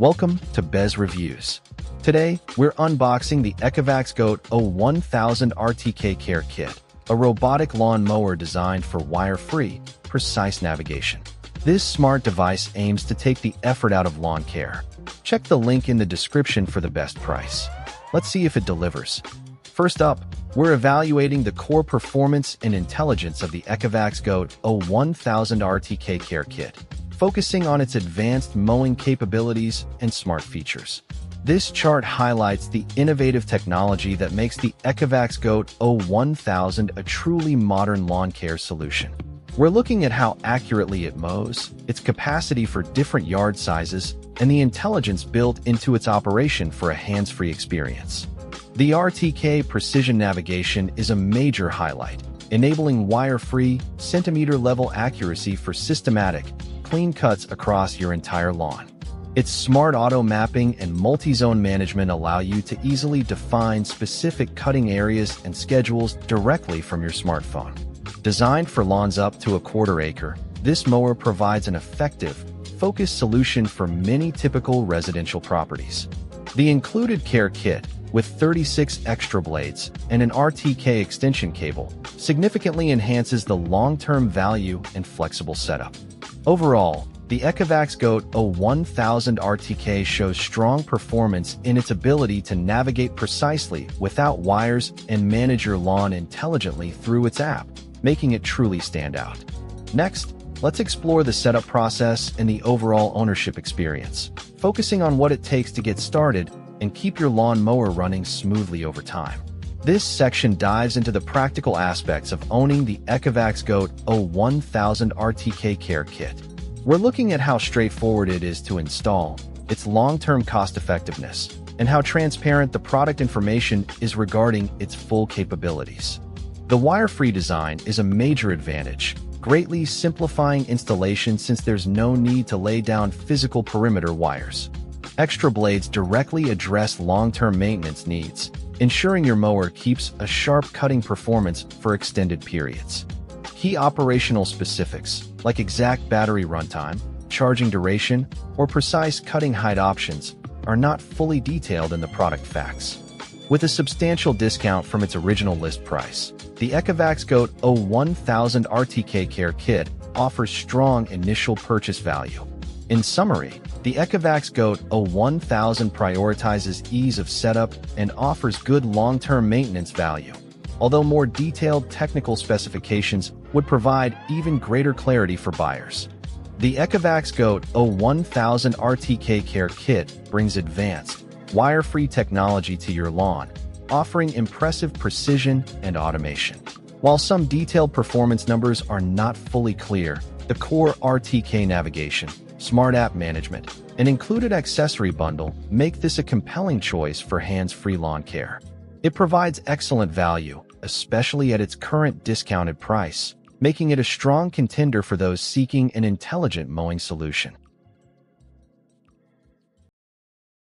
Welcome to Bez Reviews. Today, we're unboxing the ECOVACS GOAT O1000 RTK Care Kit, a robotic lawn mower designed for wire-free, precise navigation. This smart device aims to take the effort out of lawn care. Check the link in the description for the best price. Let's see if it delivers. First up, we're evaluating the core performance and intelligence of the ECOVACS GOAT O1000 RTK Care Kit, focusing on its advanced mowing capabilities and smart features. This chart highlights the innovative technology that makes the ECOVACS GOAT O1000 a truly modern lawn care solution. We're looking at how accurately it mows, its capacity for different yard sizes, and the intelligence built into its operation for a hands-free experience. The RTK precision navigation is a major highlight, enabling wire-free, centimeter-level accuracy for systematic, clean cuts across your entire lawn. Its smart auto mapping and multi-zone management allow you to easily define specific cutting areas and schedules directly from your smartphone. Designed for lawns up to a quarter acre, this mower provides an effective, focused solution for many typical residential properties. The included care kit, with 36 extra blades and an RTK extension cable, significantly enhances the long-term value and flexible setup. Overall, the ECOVACS GOAT O1000 RTK shows strong performance in its ability to navigate precisely without wires and manage your lawn intelligently through its app, making it truly stand out. Next, let's explore the setup process and the overall ownership experience, focusing on what it takes to get started and keep your lawn mower running smoothly over time. This section dives into the practical aspects of owning the ECOVACS GOAT O1000 RTK Care Kit. We're looking at how straightforward it is to install, its long-term cost-effectiveness, and how transparent the product information is regarding its full capabilities. The wire-free design is a major advantage, greatly simplifying installation since there's no need to lay down physical perimeter wires. Extra blades directly address long-term maintenance needs, ensuring your mower keeps a sharp cutting performance for extended periods. Key operational specifics, like exact battery runtime, charging duration, or precise cutting height options, are not fully detailed in the product facts. With a substantial discount from its original list price, the ECOVACS GOAT O1000 RTK Care Kit offers strong initial purchase value. In summary, the ECOVACS GOAT O1000 prioritizes ease of setup and offers good long-term maintenance value, although more detailed technical specifications would provide even greater clarity for buyers. The ECOVACS GOAT O1000 RTK Care Kit brings advanced, wire-free technology to your lawn, offering impressive precision and automation. While some detailed performance numbers are not fully clear, the core RTK navigation, smart app management, and included accessory bundle make this a compelling choice for hands-free lawn care. It provides excellent value, especially at its current discounted price, making it a strong contender for those seeking an intelligent mowing solution.